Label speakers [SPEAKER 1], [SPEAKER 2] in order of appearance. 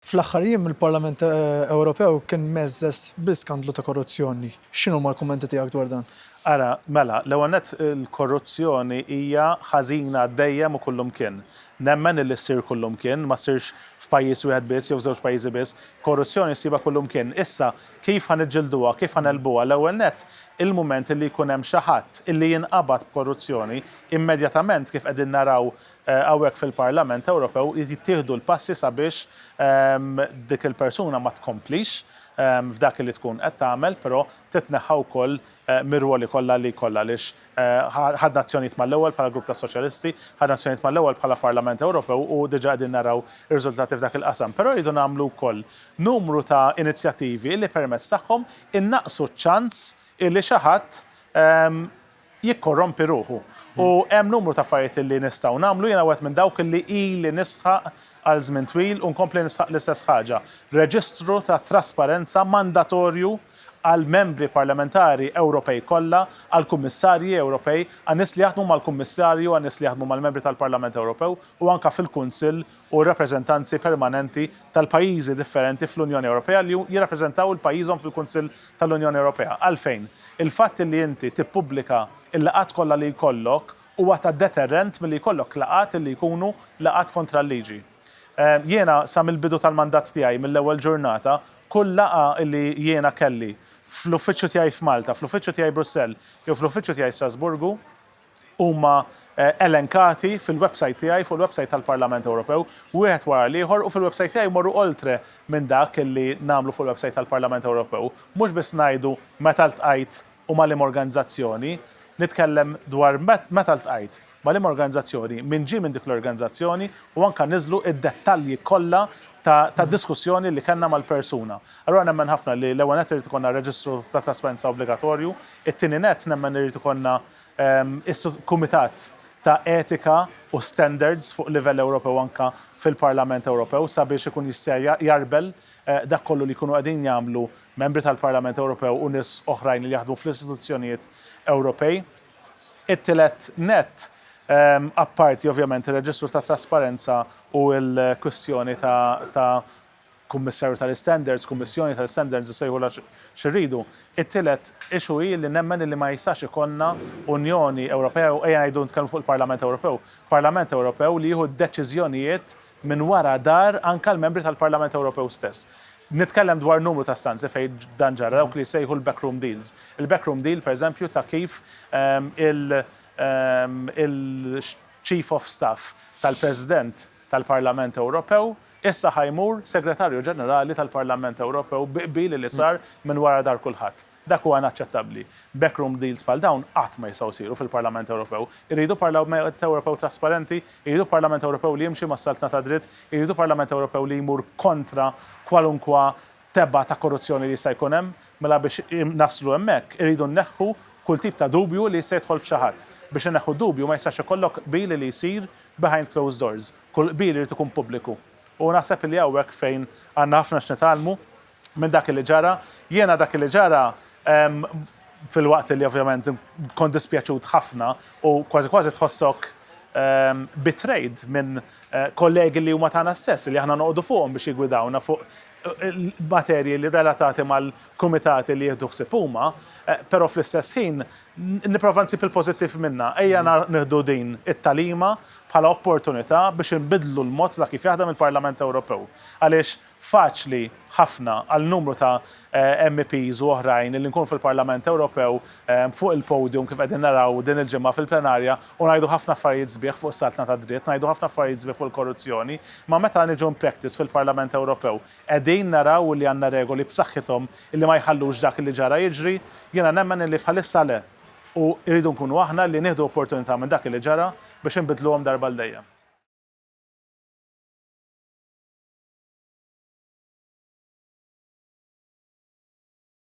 [SPEAKER 1] Fl-aħħar jiem il-Parlament Ewropew kien meżżes bl-iskandlu ta' korruzzjoni. X'inhu l-kummenti tiegħek dwar dan?
[SPEAKER 2] Ara, mela, l-ewwel nett il-korruzzjoni hija ħażina dejjem u kullum kien. Nemmen li ssir kullum kien, ma ssirx f'pajjiż wieħed biss jew żewġ pajjiżi biss, korruzzjoni ssiba kullum kien. Issa kif ħaniġġilduha, kif ħanelbuha l-ewwel nett il-mument li jkun hemm xi ħadd illi jinqabad b'korruzzjoni, immedjatament kif qegħdin naraw hawnhekk fil-Parlament Ewropew jittieħdu l-passi sabiex dik il-persuna ma tkomplix f'dak li tkun qed tagħmel, però titneħħa wkoll mir-ruoli kollha li jkollha għaliex ħadna azzjonijiet mal-ewwel bħala grupp ta' Soċjalisti, ħadna azzjonijiet mal-ewwel bħala Parlament Ewropew u diġà qegħdin naraw ir-riżultati f'dak il-qasam. Però rridu nagħmlu wkoll numru ta' inizjattivi li permezz tagħhom innaqsu ċ-ċans illi xi ħadd jikkorrompi ruħu. U hemm numru ta' affarijiet li nistgħu nagħmlu jiena wieħed minn dawk illi ili nisħaq għal żmien twil u nkompli nisħaq l-istess ħaġa. Reġistru ta' trasparenza mandatorju għal membri parlamentari Ewropej kollha, għal kummissarji Ewropej, għan-nies li jaħdmu mal-kummissarju, għan-nies li jaħdmu mal-membri tal-Parlament Ewropew u anke fil-Kunsill u rappreżentanzi permanenti tal-pajjiżi differenti fl-Unjoni Ewropea li jirrappreżentaw il-pajjiżhom fil-Kunsill tal-Unjoni Ewropea. Għalfejn? Il-fatt li inti tippubblika il-laqat kollha li jkollok huwa ta' deterrent milli jkollok laqat li jkunu laqat kontra l-liġi. Jiena sa mill-bidu tal-mandat tiegħi mill-ewwel ġurnata, kull laqa li jiena kelli fl-uffiċċju tiegħi f'Malta, fl-uffiċċju tiegħi Brussell jew fl-uffiċċju tiegħi Strasburgu huma elenkati fil-website tiegħi fuq il-website tal-Parlament Ewropew wieħed wara l-ieħor u fil-website tiegħi morru oltre minn dak li nagħmlu fuq il-website tal-Parlament Ewropew. Mhux biss ngħidu meta ltqajt u mal-im organizzazzjoni, nitkellem dwar meta ltqajt mal-im organizzazzjoni minn dik l-organizzazzjoni u anke niżlu id-dettalji kollha ta' diskussjoni li kellna mal-persuna. Allura nemmen ħafna li l-ewwel nett irid ikollna reġistru ta' trasparenza obbligatorju, it-tieni nett nemmen irid ikollna kumitat ta' etika u standards fuq livell Ewropew anke fil-Parlament Ewropew sabiex ikun jista' jarbel dak kollu li jkunu qegħdin jagħmlu membri tal-Parlament Ewropew u nies oħrajn li jaħdmu fl-istituzzjonijiet Ewropej. It-tielet nett apparti ovvjament il-reġistru ta' trasparenza u l-kwistjoni ta' kummissarju tal-standards, kummissjoni tal-standards sejħula xirridu. It-tielet issue hi li nemmen li ma jistax ikollna Unjoni Ewropea u ejja ngħidu nitkellmu fuq il-Parlament Ewropew. Parlament Ewropew li jieħu deċiżjonijiet minn wara dar anke l-membri tal-Parlament Ewropew stess. Nitkellem dwar numru ta' stanzi fejn dan ġara dawk li jsejħu l-backroom deals. Il-backroom deal pereżempju ta' kif il-Chief of Staff tal-President tal-Parlament Ewropew issa ħajmur Segretarju Ġenerali tal-Parlament Ewropew biqbil li sar minn wara dar kulħadd. Dak huwa inaċċettabbli. Backroom deals bħal dawn qatt ma jistgħu jsiru fil-Parlament Ewropew. Iridu Parlament Ewropew trasparenti, iridu Parlament Ewropew li jimxi mas-saltna ta' dritt, iridu Parlament Ewropew li jmur kontra kwalunkwa tebba ta' korruzzjoni li jista' jkun hemm, mela biex naslu hemmhekk iridu nneħħu kull tip ta' dubju li se jidħol f'xi ħadd. Biex inneħħu dubju ma jistax ikollok qbil li jsir behind closed doors. Kull qbil irid ikun pubbliku. U naħseb li hawnhekk fejn għandna ħafna x'nitalmu minn dak li ġara. Jiena dak li ġara fil-waqt li ovvjament kont dispjaċut ħafna u kważi tħossok betrayed minn kollegi li huma tagħna stess li aħna noqogħdu fuqhom biex jigwidawna fuq materji li relatati mal-kumitati li jieħdu ħsieb huma, però fl-istess ħin nipprova nsib il-pożittiv minnha. Ejja nieħdu din it-talima bħala opportunità biex inbidlu l-mod ta' kif jaħdem il-Parlament Ewropew. Għaliex faċli ħafna għal numru ta' MEPs u oħrajn li nkun fil-Parlament Ewropew fuq il-podium kif qegħdin naraw din il-ġimgħa fil-plenarja u ngħidu ħafna affarijiet sbieħ fuq saltna ta' dritt, ngħidu ħafna affarijiet sbieħ fuq il-korruzzjoni, ma meta niġu practice fil-Parlament Ewropew qegħdin naraw li għandna regoli b'saħħithom illi ma jħallux dak li ġara jiġri, jiena nemmen li bħalissa le u rridu nkunu aħna li nieħdu opportunità minn dak li ġara biex inbidluhom darba l dejjem.